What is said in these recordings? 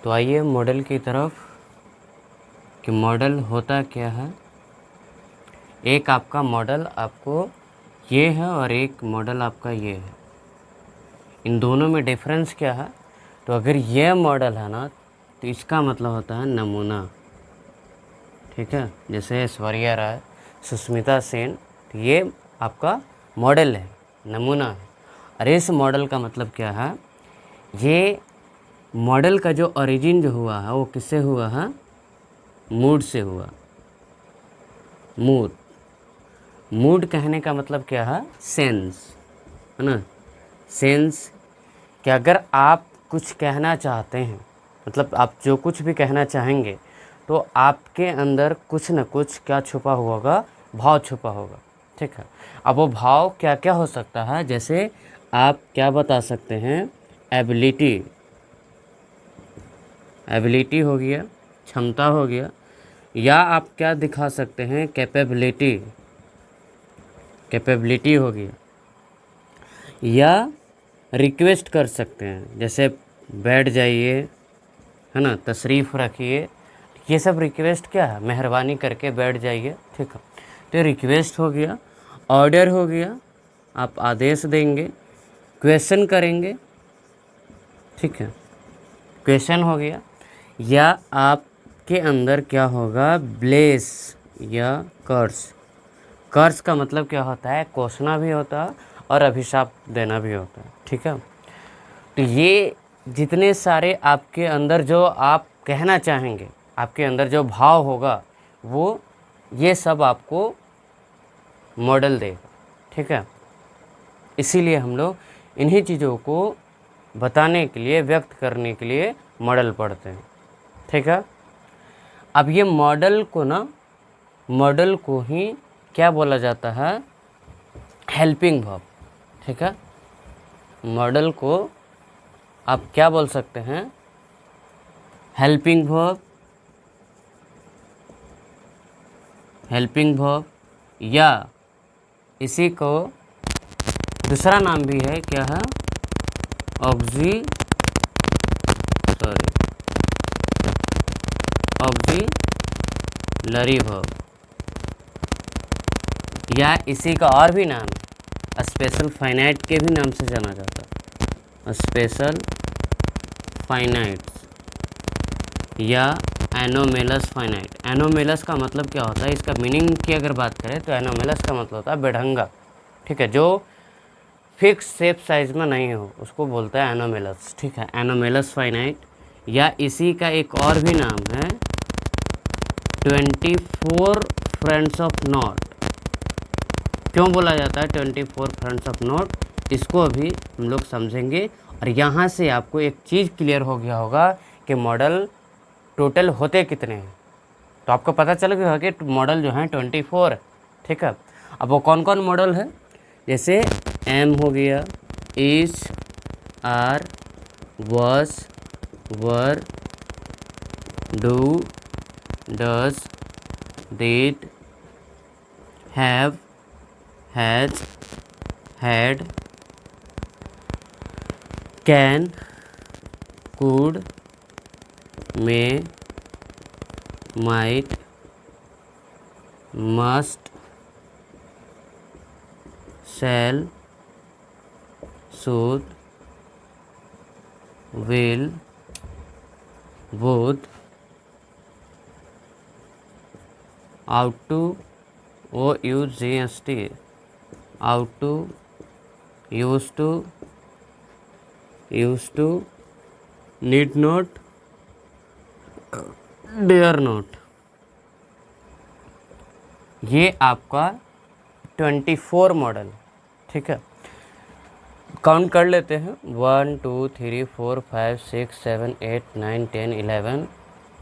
तो आइए मॉडल की तरफ कि मॉडल होता क्या है। एक आपका मॉडल आपको ये है और एक मॉडल आपका ये है। इन दोनों में डिफरेंस क्या है? तो अगर ये मॉडल है ना तो इसका मतलब होता है नमूना। ठीक है, जैसे ऐश्वर्या राय, सुष्मिता सेन, तो ये आपका मॉडल है, नमूना है। और इस मॉडल का मतलब क्या है? ये मॉडल का जो ओरिजिन जो हुआ है वो किससे हुआ है? मूड से हुआ। मूड, मूड कहने का मतलब क्या है? सेंस, है ना। सेंस कि अगर आप कुछ कहना चाहते हैं, मतलब आप जो कुछ भी कहना चाहेंगे तो आपके अंदर कुछ न कुछ क्या छुपा हुआ होगा? भाव छुपा होगा। ठीक है, अब वो भाव क्या क्या हो सकता है? जैसे आप क्या बता सकते हैं? एबिलिटी, एबिलिटी हो गया, क्षमता हो गया। या आप क्या दिखा सकते हैं? कैपेबिलिटी, कैपेबिलिटी हो गया। या रिक्वेस्ट कर सकते हैं, जैसे बैठ जाइए, है ना, तशरीफ़ रखिए। ये सब रिक्वेस्ट क्या है? मेहरबानी करके बैठ जाइए। ठीक है, तो रिक्वेस्ट हो गया। ऑर्डर हो गया, आप आदेश देंगे। क्वेश्चन करेंगे, ठीक है, क्वेश्चन हो गया। या आपके अंदर क्या होगा? ब्लेस या कर्स। कर्स का मतलब क्या होता है? कोसना भी होता है और अभिशाप देना भी होता है। ठीक है, तो ये जितने सारे आपके अंदर जो आप कहना चाहेंगे, आपके अंदर जो भाव होगा, वो ये सब आपको मॉडल देगा। ठीक है, इसीलिए हम लोग इन्हीं चीज़ों को बताने के लिए, व्यक्त करने के लिए मॉडल पढ़ते हैं। ठीक है, अब ये मॉडल को ना, मॉडल को ही क्या बोला जाता है? Helping verb. ठीक है, मॉडल को आप क्या बोल सकते हैं? Helping verb, helping verb. या इसी को दूसरा नाम भी है, क्या है? Auxiliary verb. या इसी का और भी नाम है, स्पेशल फाइनाइट के भी नाम से जाना जाता है, स्पेशल फाइनाइट्स या एनोमेलस फाइनाइट। एनोमेलस का मतलब क्या होता है? इसका मीनिंग की अगर बात करें तो एनोमेलस का मतलब होता है बेढंगा। ठीक है, जो फिक्स शेप साइज में नहीं हो उसको बोलता है एनोमेलस। ठीक है, एनोमेलस फाइनाइट। या इसी का एक और भी नाम है 24 फ्रेंड्स ऑफ नॉट। क्यों बोला जाता है 24 फ्रेंड्स ऑफ नॉट? इसको अभी हम लोग समझेंगे। और यहाँ से आपको एक चीज़ क्लियर हो गया होगा कि मॉडल टोटल होते कितने हैं। तो आपको पता चल गया कि मॉडल जो हैं 24। ठीक है, अब वो कौन कौन मॉडल है? जैसे एम हो गया, is, are, was, were, do, does, did, have, has, had, can, could, may, might, must, shall, should, will, would, ought to, OUGST, ought to, used to, need not, dare not। ये आपका 24 model. ठीक है, count कर लेते हैं। 1 2 3 4 5 6 7 8 9 10 11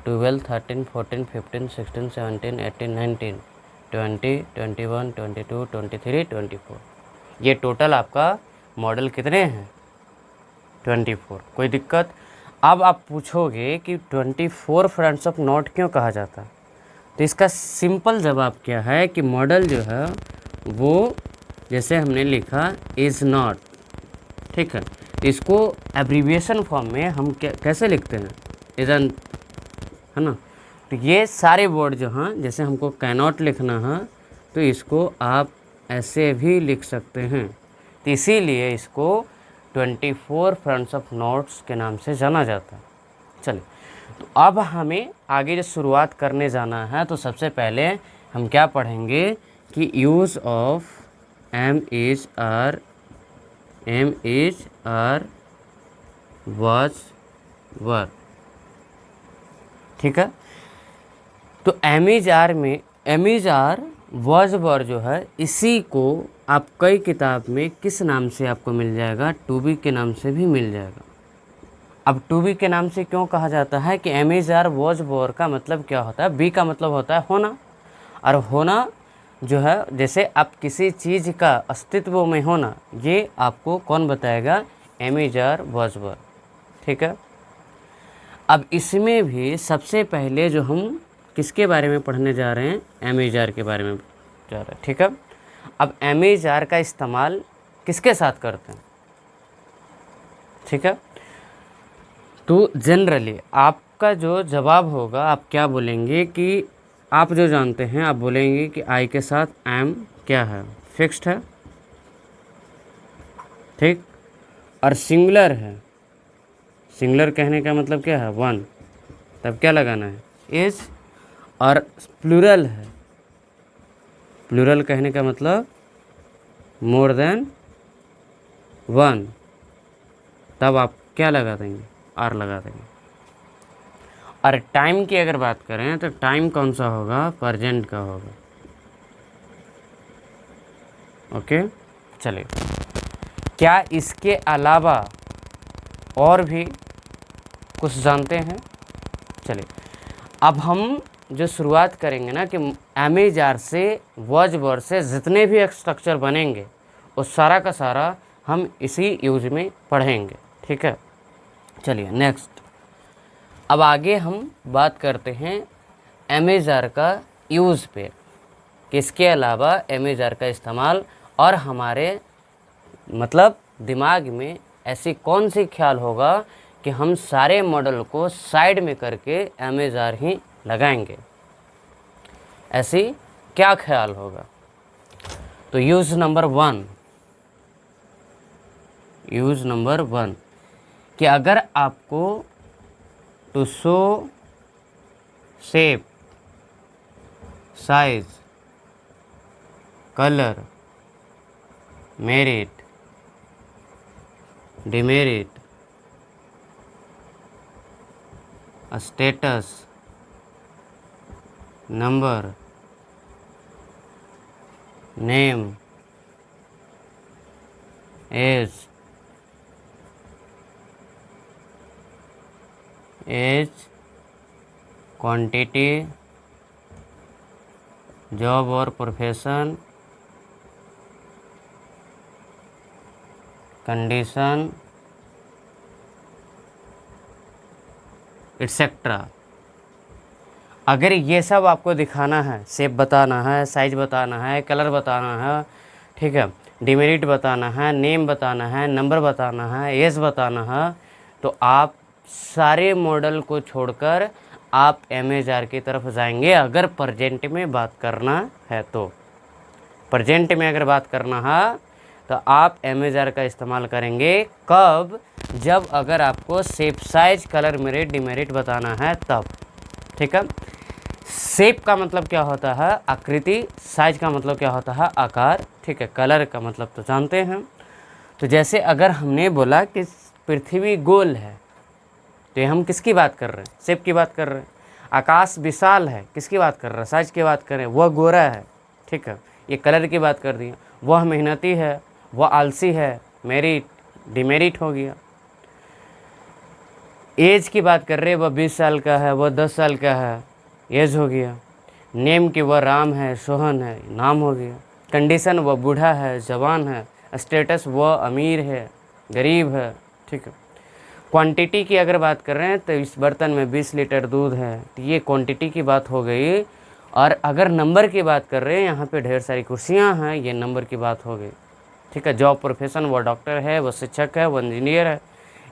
12 13 14 15 16 17 18 19 20 21 22 23 24। ये total आपका model कितने हैं? 24। कोई दिक्कत? अब आप पूछोगे कि 24 फ्रेंड्स ऑफ नॉट क्यों कहा जाता है? तो इसका सिंपल जवाब क्या है कि मॉडल जो है वो, जैसे हमने लिखा इज़ नॉट। ठीक है, तो इसको एब्रीविएशन फॉर्म में हम कैसे लिखते हैं? इजंट, है ना। तो ये सारे वर्ड जो हैं, जैसे हमको कैनॉट लिखना है तो इसको आप ऐसे भी लिख सकते हैं, तो इसीलिए इसको 24 फ्रंट्स ऑफ नोट्स के नाम से जाना जाता है। चलिए, तो अब हमें आगे जो शुरुआत करने जाना है, तो सबसे पहले हम क्या पढ़ेंगे कि use of am is are was were. ठीक है, तो एम इज आर में am is are was were जो है, इसी को आप कई किताब में किस नाम से आपको मिल जाएगा, टू बी के नाम से भी मिल जाएगा। अब टू बी के नाम से क्यों कहा जाता है कि am is are was were का मतलब क्या होता है, बी का मतलब होता है होना, और होना जो है, जैसे आप किसी चीज़ का अस्तित्व में होना, ये आपको कौन बताएगा, am is are was were. ठीक है, अब इसमें भी सबसे पहले जो हम किसके बारे में पढ़ने जा रहे हैं, एम इज आर के बारे में जा रहे हैं। ठीक है, अब एम इज आर का इस्तेमाल किसके साथ करते हैं। ठीक है, तो जनरली आपका जो जवाब होगा, आप क्या बोलेंगे कि आप जो जानते हैं, आप बोलेंगे कि आई के साथ एम क्या है, फिक्स्ड है, ठीक, और सिंगुलर है। सिंगुलर कहने का मतलब क्या है, वन, तब क्या लगाना है, इज, और प्लूरल है, प्लूरल कहने का मतलब मोर देन वन, तब आप क्या लगा देंगे, आर लगा देंगे। और टाइम की अगर बात करें तो टाइम कौन सा होगा, प्रेजेंट का होगा। ओके, चलिए, क्या इसके अलावा और भी कुछ जानते हैं। चलिए, अब हम जो शुरुआत करेंगे ना कि एम इज आर से वाज वर से जितने भी स्ट्रक्चर बनेंगे वो सारा का सारा हम इसी यूज में पढ़ेंगे। ठीक है, चलिए नेक्स्ट, अब आगे हम बात करते हैं एम इज आर का यूज़ पे, किसके अलावा एम इज आर का इस्तेमाल, और हमारे मतलब दिमाग में ऐसी कौन सी ख्याल होगा कि हम सारे मॉडल को साइड में करके एम इज आर ही लगाएंगे, ऐसी क्या ख्याल होगा। तो यूज़ नंबर वन कि अगर आपको to show shape, size, colour, merit, demerit, status, number, name, age, quantity, job और प्रोफेशन, कंडीशन, एटसेट्रा। अगर ये सब आपको दिखाना है, शेप बताना है, साइज बताना है, कलर बताना है, ठीक है, डिमेरिट बताना है, नेम बताना है, नंबर बताना है, एज बताना है, तो आप सारे मॉडल को छोड़कर आप एम इज आर की तरफ जाएंगे। अगर प्रेजेंट में बात करना है तो, प्रेजेंट में अगर बात करना है तो आप एम इज आर का इस्तेमाल करेंगे। कब, जब अगर आपको shape, size, colour, merit, demerit बताना है तब। ठीक है, शेप का मतलब क्या होता है, आकृति, साइज का मतलब क्या होता है, आकार, ठीक है, कलर का मतलब तो जानते हैं। तो जैसे अगर हमने बोला कि पृथ्वी गोल है, तो हम किसकी बात कर रहे हैं, शेप की बात कर रहे हैं। आकाश विशाल है, किसकी बात कर रहे हैं, साइज की बात कर रहे हैं, वह गोरा है, ठीक है, ये कलर की बात कर दी। वह मेहनती है, वह आलसी है, मेरिट, डिमेरिट हो गया। एज की बात कर रहे हैं, वह 20 साल का है, वह 10 साल का है, एज हो गया। नेम की, वह राम है, सोहन है, नाम हो गया। कंडीशन, वह बूढ़ा है, जवान है। स्टेटस, वह अमीर है, गरीब है, ठीक है। क्वांटिटी की अगर बात कर रहे हैं तो इस बर्तन में 20 लीटर दूध है, तो ये क्वांटिटी की बात हो गई। और अगर नंबर की बात कर रहे हैं, यहाँ पे ढेर सारी कुर्सियाँ हैं, ये नंबर की बात हो गई, ठीक है। जॉब प्रोफेशन, वह डॉक्टर है, वह शिक्षक है, वह इंजीनियर है,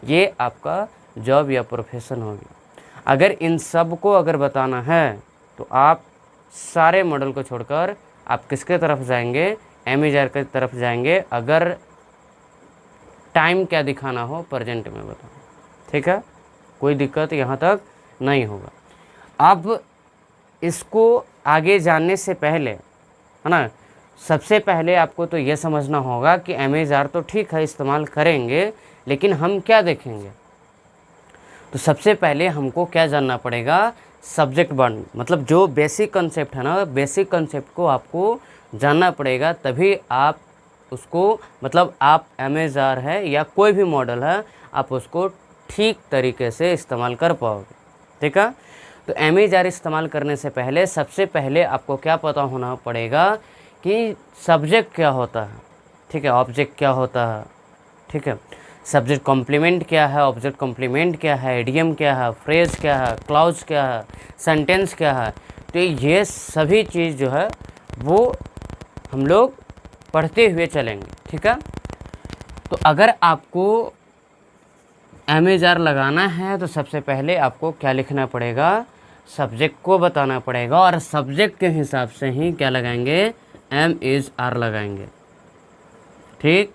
ये आपका जॉब या प्रोफेशन होगी। अगर इन सब को अगर बताना है तो आप सारे मॉडल को छोड़कर आप किसके तरफ जाएंगे, एमेजार की तरफ जाएंगे, अगर टाइम क्या दिखाना हो प्रेजेंट में बताओ। ठीक है, कोई दिक्कत यहाँ तक नहीं होगा। अब इसको आगे जानने से पहले, है ना, सबसे पहले आपको तो ये समझना होगा कि एमेजार तो ठीक है इस्तेमाल करेंगे, लेकिन हम क्या देखेंगे। तो सबसे पहले हमको क्या जानना पड़ेगा, सब्जेक्ट वर्ड, मतलब जो बेसिक कंसेप्ट है ना, बेसिक कंसेप्ट को आपको जानना पड़ेगा, तभी आप उसको, मतलब आप एमेजार है या कोई भी मॉडल है, आप उसको ठीक तरीके से इस्तेमाल कर पाओगे। ठीक है, तो एमेजार इस्तेमाल करने से पहले सबसे पहले आपको क्या पता होना पड़ेगा कि सब्जेक्ट क्या होता है। ठीक है, ऑब्जेक्ट क्या होता है। ठीक है, सब्जेक्ट कॉम्प्लीमेंट क्या है, ऑब्जेक्ट कॉम्प्लीमेंट क्या है, इडियम क्या है, फ्रेज क्या है, क्लॉज क्या है, सेंटेंस क्या है। तो ये सभी चीज़ जो है वो हम लोग पढ़ते हुए चलेंगे। ठीक है, तो अगर आपको एमेजार लगाना है तो सबसे पहले आपको क्या लिखना पड़ेगा, सब्जेक्ट को बताना पड़ेगा, और सब्जेक्ट के हिसाब से ही क्या लगाएंगे, एम इज़ आर लगाएंगे। ठीक,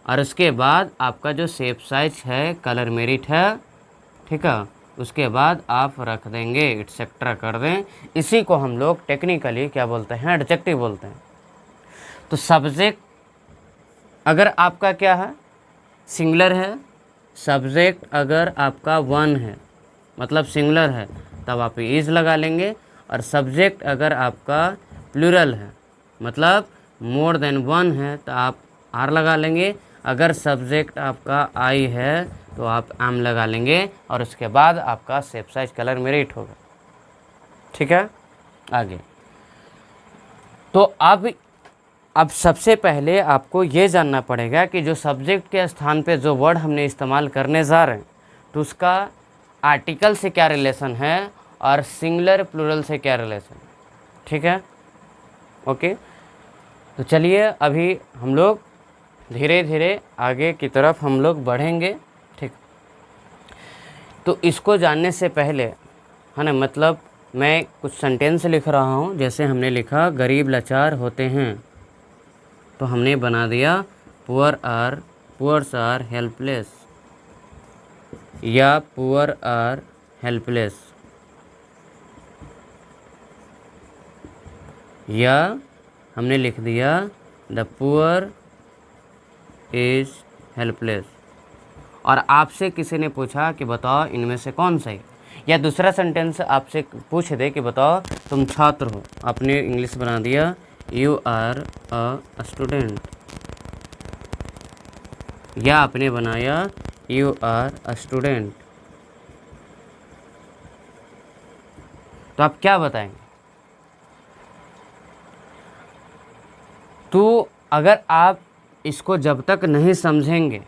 और उसके बाद आपका जो शेप साइज है, कलर मेरिट है, ठीक है, उसके बाद आप रख देंगे, एटसेट्रा कर दें। इसी को हम लोग टेक्निकली क्या बोलते हैं, एडजेक्टिव बोलते हैं। तो सब्जेक्ट अगर आपका क्या है, सिंगुलर है, सब्जेक्ट अगर आपका वन है मतलब सिंगुलर है, तब आप इज़ लगा लेंगे, और सब्जेक्ट अगर आपका प्लूरल है मतलब मोर देन वन है, तो आप आर लगा लेंगे। अगर सब्जेक्ट आपका आई है तो आप एम लगा लेंगे, और उसके बाद आपका शेप साइज कलर मेरिट होगा। ठीक है, आगे तो अब सबसे पहले आपको ये जानना पड़ेगा कि जो सब्जेक्ट के स्थान पे जो वर्ड हमने इस्तेमाल करने जा रहे हैं, तो उसका आर्टिकल से क्या रिलेशन है और सिंगुलर प्लूरल से क्या रिलेशन है। ठीक है, ओके, तो चलिए अभी हम लोग धीरे धीरे आगे की तरफ हम लोग बढ़ेंगे। ठीक, तो इसको जानने से पहले, है ना, मतलब मैं कुछ सेंटेंस लिख रहा हूँ। जैसे हमने लिखा गरीब लाचार होते हैं, तो हमने बना दिया पुअर्स आर हेल्पलेस, या पुअर आर हेल्पलेस, या हमने लिख दिया द पुअर इज हेल्पलेस। और आपसे किसी ने पूछा कि बताओ इनमें से कौन सा है, या दूसरा सेंटेंस आपसे पूछ दे कि बताओ तुम छात्र हो, आपने इंग्लिश बना दिया यू आर अ स्टूडेंट, या आपने बनाया यू आर अ स्टूडेंट। तो आप क्या बताएंगे। तो अगर आप इसको जब तक नहीं समझेंगे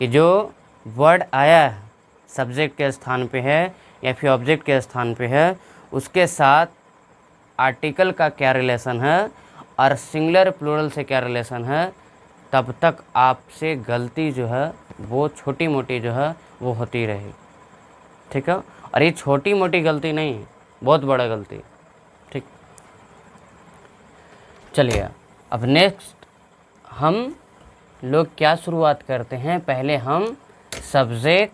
कि जो वर्ड आया है सब्जेक्ट के स्थान पे है या फिर ऑब्जेक्ट के स्थान पे है, उसके साथ आर्टिकल का क्या रिलेशन है और सिंगुलर प्लूरल से क्या रिलेशन है, तब तक आपसे गलती जो है वो छोटी मोटी जो है वो होती रहेगी। ठीक है, और ये छोटी मोटी गलती नहीं है, बहुत बड़ा गलती। ठीक, चलिए अब नेक्स्ट हम लोग क्या शुरुआत करते हैं। पहले हम subject,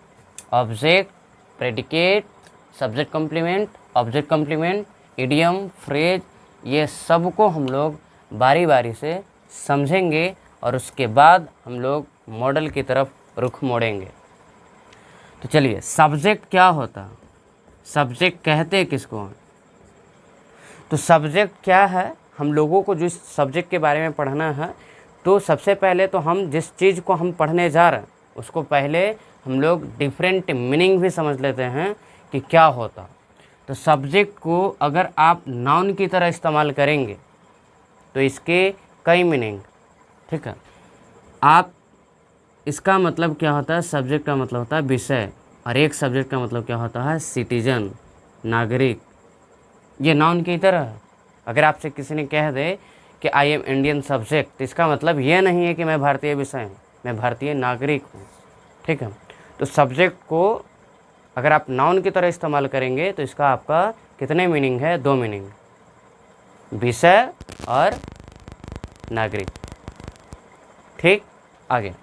object, predicate, subject complement, object complement, idiom, phrase, ये सब को हम लोग बारी बारी से समझेंगे, और उसके बाद हम लोग मॉडल की तरफ रुख मोड़ेंगे। तो चलिए, सब्जेक्ट क्या होता है, सब्जेक्ट कहते किसको हैं। तो सब्जेक्ट क्या है, हम लोगों को जिस सब्जेक्ट के बारे में पढ़ना है, तो सबसे पहले तो हम जिस चीज़ को हम पढ़ने जा रहे हैं उसको पहले हम लोग डिफरेंट मीनिंग भी समझ लेते हैं कि क्या होता। तो सब्जेक्ट को अगर आप नाउन की तरह इस्तेमाल करेंगे तो इसके कई मीनिंग। ठीक है, आप इसका मतलब क्या होता है, सब्जेक्ट का मतलब होता है विषय, और एक सब्जेक्ट का मतलब क्या होता है सिटीजन, नागरिक। ये नाउन की तरह है। अगर आपसे किसी ने कह दे कि आई एम इंडियन सब्जेक्ट, तो इसका मतलब ये नहीं है कि मैं भारतीय विषय हूँ, मैं भारतीय नागरिक हूँ। ठीक है, तो सब्जेक्ट को अगर आप नाउन की तरह इस्तेमाल करेंगे तो इसका आपका कितने मीनिंग है, 2 मीनिंग, विषय और नागरिक। ठीक, आगे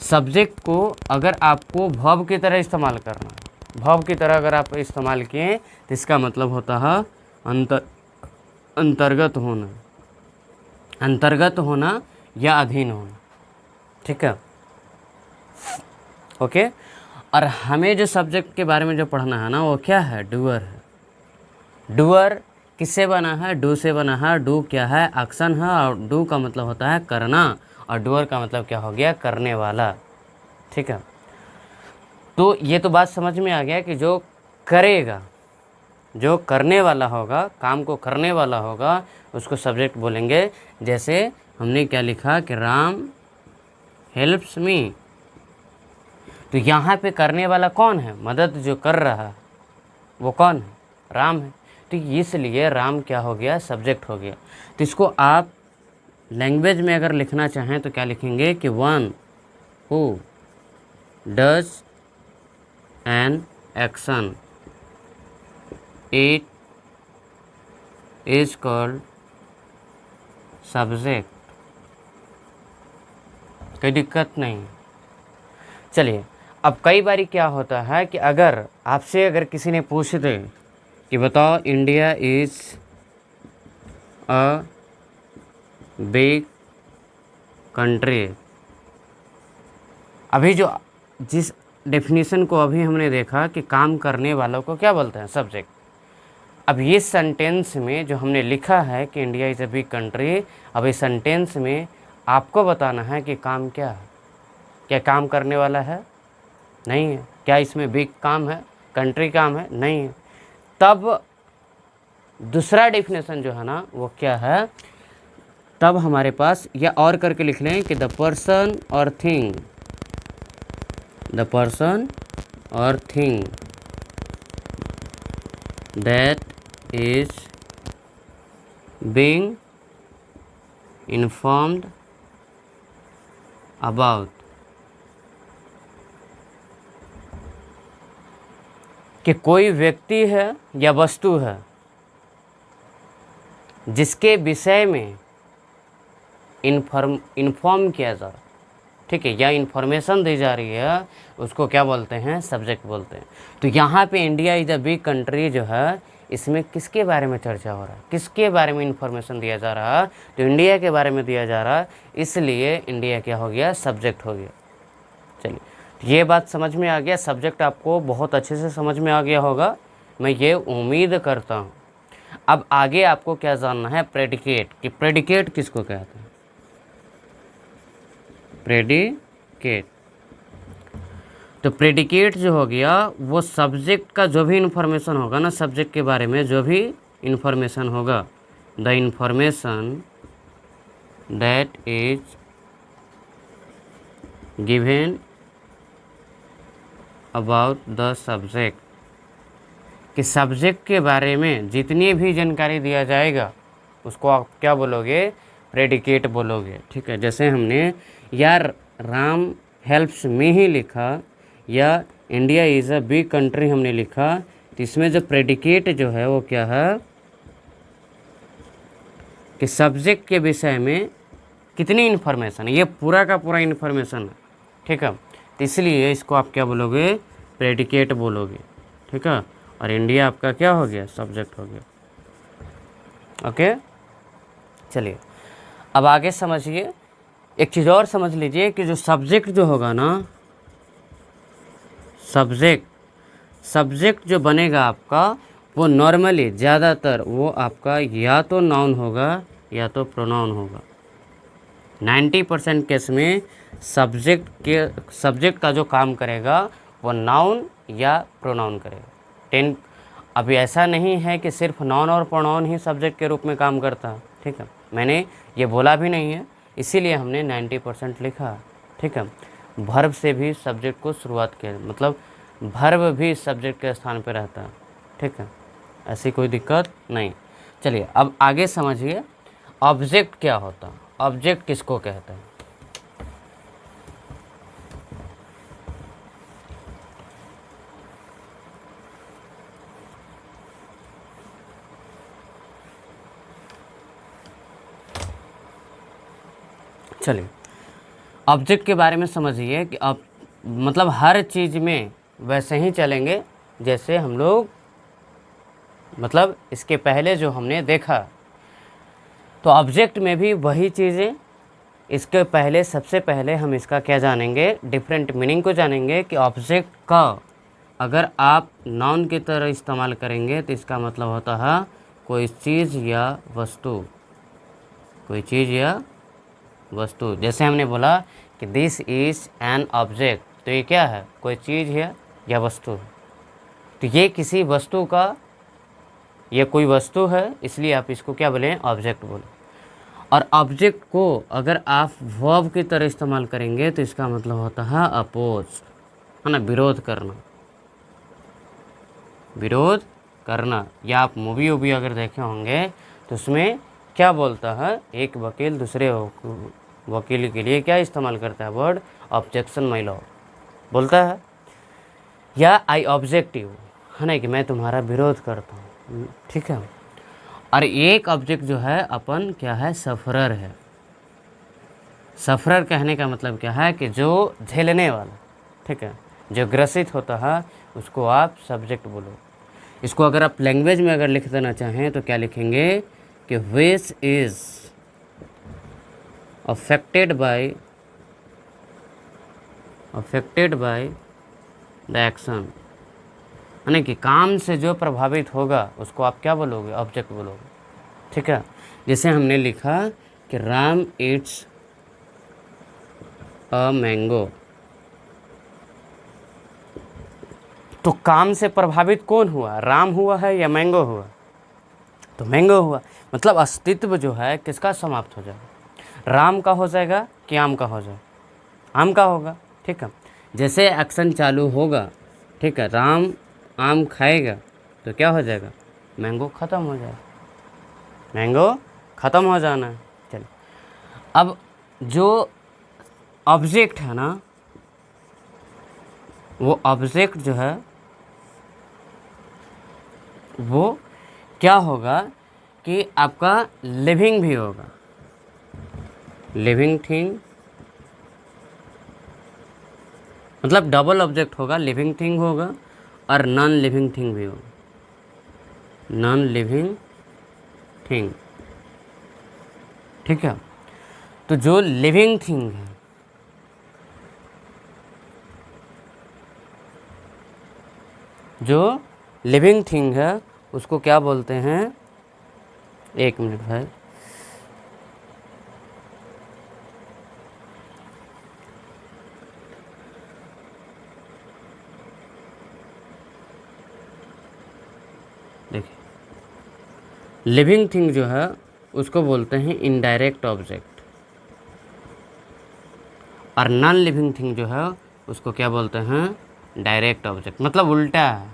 सब्जेक्ट को अगर आपको वर्ब की तरह इस्तेमाल करना है, वर्ब की तरह अगर आप इस्तेमाल किए तो इसका मतलब होता है अंतर्गत होना, अंतर्गत होना या अधीन होना। ठीक है, ओके। और हमें जो सब्जेक्ट के बारे में जो पढ़ना है ना वो क्या है, डूअर है। डूअर किससे बना है, डू से बना है। डू क्या है, एक्शन है, और डू का मतलब होता है करना, और डूअर का मतलब क्या हो गया, करने वाला। ठीक है, तो ये तो बात समझ में आ गया कि जो करेगा, जो करने वाला होगा, काम को करने वाला होगा, उसको सब्जेक्ट बोलेंगे। जैसे हमने क्या लिखा कि राम हेल्प्स मी, तो यहाँ पे करने वाला कौन है, मदद जो कर रहा है वो कौन है, राम है। तो इसलिए राम क्या हो गया, सब्जेक्ट हो गया। तो इसको आप लैंग्वेज में अगर लिखना चाहें तो क्या लिखेंगे कि one who does an action it is called subject. कोई दिक्कत नहीं। चलिए, अब कई बारी क्या होता है कि अगर आपसे अगर किसी ने पूछ दे कि बताओ India is a big country, अभी जो जिस डेफिनेशन को अभी हमने देखा कि काम करने वालों को क्या बोलते हैं, सब्जेक्ट। अब ये सेंटेंस में जो हमने लिखा है कि India is a big country, अब इस सेंटेंस में आपको बताना है कि काम क्या है। क्या काम करने वाला है, नहीं है। क्या इसमें बिग काम है, कंट्री काम है, नहीं है। तब दूसरा डेफिनेशन जो है ना वो क्या है, तब हमारे पास या और करके लिख लें कि द पर्सन और थिंग, द पर्सन और thing that is being informed about, कि कोई व्यक्ति है या वस्तु है जिसके विषय में इन्फॉर्म किया जा रहा, ठीक है, या इन्फॉर्मेशन दी जा रही है, उसको क्या बोलते हैं, सब्जेक्ट बोलते हैं। तो यहाँ पे India is a big country जो है, इसमें किसके बारे में चर्चा हो रहा है, किसके बारे में इन्फॉर्मेशन दिया जा रहा है, तो इंडिया के बारे में दिया जा रहा है, इसलिए इंडिया क्या हो गया, सब्जेक्ट हो गया। चलिए, ये बात समझ में आ गया, सब्जेक्ट आपको बहुत अच्छे से समझ में आ गया होगा, मैं ये उम्मीद करता हूँ। अब आगे आपको क्या जानना है, प्रेडिकेट, कि प्रेडिकेट किसको कहते हैं, प्रेडिकेट। तो प्रेडिकेट जो हो गया वो सब्जेक्ट का जो भी इन्फॉर्मेशन होगा ना, सब्जेक्ट के बारे में जो भी इन्फॉर्मेशन होगा, the information that is given about the subject, कि सब्जेक्ट के बारे में जितनी भी जानकारी दिया जाएगा उसको आप क्या बोलोगे, प्रेडिकेट बोलोगे। ठीक है, जैसे हमने यार राम हेल्प्स मी ही लिखा, या India is a big country हमने लिखा, तो इसमें जो प्रेडिकेट जो है वो क्या है कि सब्जेक्ट के विषय में कितनी इन्फॉर्मेशन है, ये पूरा का पूरा इन्फॉर्मेशन है। ठीक है, तो इसलिए इसको आप क्या बोलोगे, प्रेडिकेट बोलोगे। ठीक है, और इंडिया आपका क्या हो गया, सब्जेक्ट हो गया। ओके, चलिए अब आगे समझिए। एक चीज़ और समझ लीजिए कि जो सब्जेक्ट जो होगा ना, सब्जेक्ट जो बनेगा आपका, वो नॉर्मली ज़्यादातर वो आपका या तो नाउन होगा या तो प्रोनाउन होगा। 90% केस में सब्जेक्ट का जो काम करेगा वो नाउन या प्रोनाउन करेगा। अभी ऐसा नहीं है कि सिर्फ नाउन और प्रोनाउन ही सब्जेक्ट के रूप में काम करता है। ठीक है, मैंने ये बोला भी नहीं है, इसीलिए हमने 90% लिखा। ठीक है, वर्ब से भी सब्जेक्ट को शुरुआत किया, मतलब वर्ब भी सब्जेक्ट के स्थान पर रहता है। ठीक है, ऐसी कोई दिक्कत नहीं। चलिए अब आगे समझिए, ऑब्जेक्ट क्या होता है, ऑब्जेक्ट किसको कहते हैं। चलिए ऑब्जेक्ट के बारे में समझिए कि अब मतलब हर चीज़ में वैसे ही चलेंगे जैसे हम लोग मतलब इसके पहले जो हमने देखा। तो ऑब्जेक्ट में भी वही चीज़ें, इसके पहले सबसे पहले हम इसका क्या जानेंगे, डिफरेंट मीनिंग को जानेंगे कि ऑब्जेक्ट का अगर आप नाउन की तरह इस्तेमाल करेंगे तो इसका मतलब होता है कोई चीज़ या वस्तु, कोई चीज़ या वस्तु। जैसे हमने बोला कि दिस इज़ एन ऑब्जेक्ट, तो ये क्या है, कोई चीज़ है या वस्तु है। तो ये किसी वस्तु का, ये कोई वस्तु है, इसलिए आप इसको क्या बोलें, ऑब्जेक्ट बोलें। और ऑब्जेक्ट को अगर आप वर्ब की तरह इस्तेमाल करेंगे तो इसका मतलब होता है अपोज, है ना, विरोध करना, विरोध करना। या आप मूवी वूवी अगर देखे होंगे तो उसमें क्या बोलता है, एक वकील दूसरे वकील के लिए क्या इस्तेमाल करता है, वर्ड ऑब्जेक्शन माय लॉ बोलता है, या आई ऑब्जेक्ट यू, है ना, कि मैं तुम्हारा विरोध करता हूँ, ठीक है। और एक ऑब्जेक्ट जो है अपन क्या है, सफरर है। सफरर कहने का मतलब क्या है कि जो झेलने वाला, ठीक है, जो ग्रसित होता है उसको आप सब्जेक्ट बोलो। इसको अगर आप लैंग्वेज में अगर लिख देना चाहें तो क्या लिखेंगे कि which is affected by the action, यानी कि काम से जो प्रभावित होगा उसको आप क्या बोलोगे, ऑब्जेक्ट बोलोगे, ठीक है। जैसे हमने लिखा कि राम ईट्स अ मैंगो, तो काम से प्रभावित कौन हुआ, राम हुआ है या मैंगो हुआ, तो मैंगो हुआ। मतलब अस्तित्व जो है किसका समाप्त हो जाएगा, राम का हो जाएगा कि आम का हो जाएगा, आम का होगा, ठीक है। जैसे एक्शन चालू होगा, ठीक है, राम आम खाएगा तो क्या हो जाएगा, मैंगो ख़त्म हो जाएगा, मैंगो ख़त्म हो जाना है। चलिए अब जो ऑब्जेक्ट है ना, वो ऑब्जेक्ट जो है वो क्या होगा कि आपका लिविंग भी होगा, लिविंग थिंग, मतलब डबल ऑब्जेक्ट होगा, लिविंग थिंग होगा और नॉन लिविंग थिंग भी होगा, नॉन लिविंग थिंग, ठीक है। तो जो लिविंग थिंग है, जो लिविंग थिंग है उसको क्या बोलते हैं, एक मिनट भाई, देखिए लिविंग थिंग जो है उसको बोलते हैं इनडायरेक्ट ऑब्जेक्ट, और नॉन लिविंग थिंग जो है उसको क्या बोलते हैं, डायरेक्ट ऑब्जेक्ट। मतलब उल्टा है,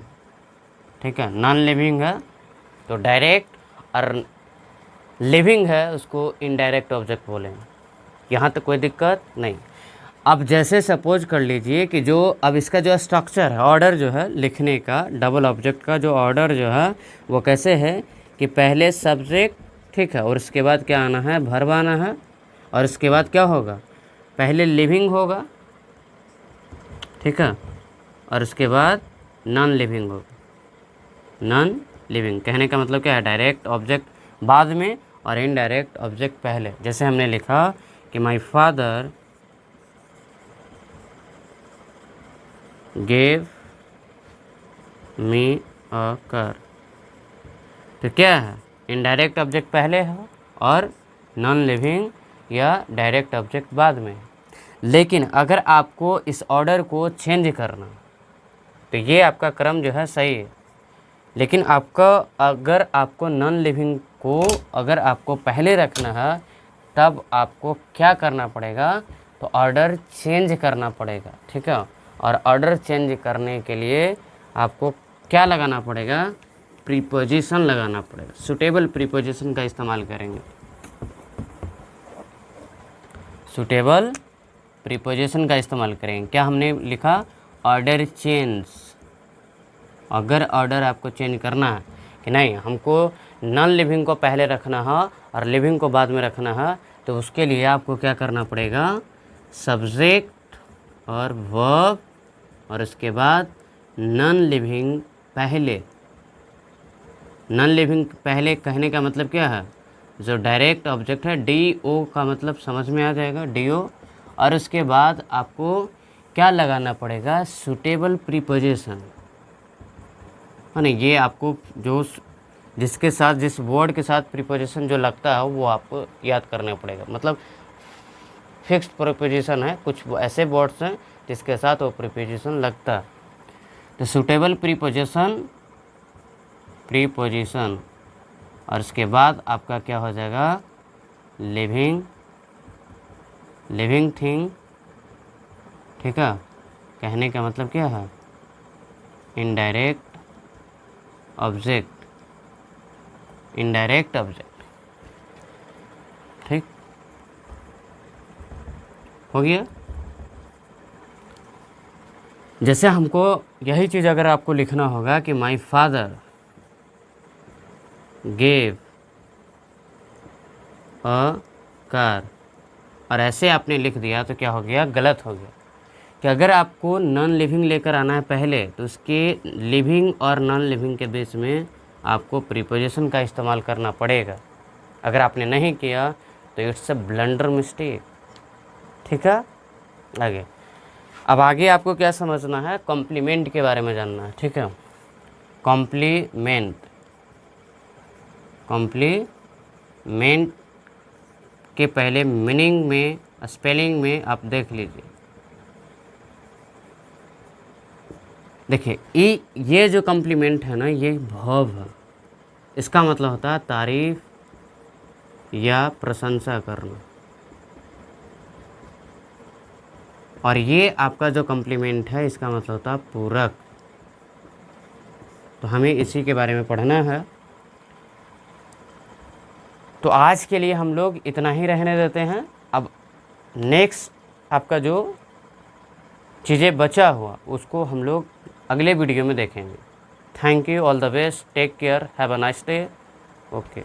ठीक है, नॉन लिविंग है तो डायरेक्ट, और लिविंग है उसको इनडायरेक्ट ऑब्जेक्ट बोलेंगे। यहाँ तक कोई दिक्कत नहीं। अब जैसे सपोज कर लीजिए कि जो अब इसका जो स्ट्रक्चर है, ऑर्डर जो है लिखने का, डबल ऑब्जेक्ट का जो ऑर्डर जो है वो कैसे है कि पहले सब्जेक्ट, ठीक है, और उसके बाद क्या आना है, वर्ब आना है, और उसके बाद क्या होगा, पहले लिविंग होगा, ठीक है, और उसके बाद नॉन लिविंग होगा। नॉन लिविंग कहने का मतलब क्या है, डायरेक्ट ऑब्जेक्ट बाद में और इनडायरेक्ट ऑब्जेक्ट पहले। जैसे हमने लिखा कि my father gave me a car, तो क्या है, इनडायरेक्ट ऑब्जेक्ट पहले है और नॉन लिविंग या डायरेक्ट ऑब्जेक्ट बाद में। लेकिन अगर आपको इस ऑर्डर को चेंज करना तो ये आपका क्रम जो है सही है, लेकिन आपका अगर आपको नॉन लिविंग को अगर आपको पहले रखना है तब आपको क्या करना पड़ेगा, तो ऑर्डर चेंज करना पड़ेगा, ठीक है। और ऑर्डर चेंज करने के लिए आपको क्या लगाना पड़ेगा, प्रीपोजिशन लगाना पड़ेगा, सूटेबल प्रीपोजिशन का इस्तेमाल करेंगे, सूटेबल प्रीपोजिशन का इस्तेमाल करेंगे। क्या हमने लिखा, ऑर्डर चेंज। अगर ऑर्डर आपको चेंज करना है कि नहीं, हमको नॉन लिविंग को पहले रखना है और लिविंग को बाद में रखना है, तो उसके लिए आपको क्या करना पड़ेगा, सब्जेक्ट और वर्ब और उसके बाद नॉन लिविंग पहले। नॉन लिविंग पहले कहने का मतलब क्या है, जो डायरेक्ट ऑब्जेक्ट है डी ओ का मतलब समझ में आ जाएगा, डी ओ। और उसके बाद आपको क्या लगाना पड़ेगा, सूटेबल प्रीपोजिशन, है ना। ये आपको जो जिसके साथ जिस वर्ड के साथ प्रीपोजिशन जो लगता है वो आपको याद करना पड़ेगा। मतलब फिक्स्ड प्रीपोजिशन है, कुछ ऐसे वर्ड्स हैं जिसके साथ वो प्रीपोजिशन लगता है। तो सूटेबल प्रीपोजिशन और उसके बाद आपका क्या हो जाएगा, लिविंग थिंग, ठीक है। कहने का मतलब क्या है, इनडायरेक्ट ऑब्जेक्ट, ठीक हो गया। जैसे हमको यही चीज़ अगर आपको लिखना होगा कि my father gave a car, और ऐसे आपने लिख दिया तो क्या हो गया, गलत हो गया। कि अगर आपको नॉन लिविंग लेकर आना है पहले, तो उसके लिविंग और नॉन लिविंग के बीच में आपको प्रीपोजिशन का इस्तेमाल करना पड़ेगा। अगर आपने नहीं किया तो इट्स अ ब्लंडर मिस्टेक, ठीक है। आगे, अब आगे आपको क्या समझना है, कॉम्प्लीमेंट के बारे में जानना है, ठीक है। कॉम्प्लीमेंट के पहले मीनिंग में, स्पेलिंग में आप देख लीजिए। देखिए ये जो कॉम्प्लीमेंट है ना, ये वर्ब है। इसका मतलब होता है तारीफ या प्रशंसा करना। और ये आपका जो कॉम्प्लीमेंट है इसका मतलब होता है पूरक। तो हमें इसी के बारे में पढ़ना है। तो आज के लिए हम लोग इतना ही रहने देते हैं। अब नेक्स्ट आपका जो चीज़ें बचा हुआ उसको हम लोग अगले वीडियो में देखेंगे। Thank you, all the best, take care, have a nice day, okay.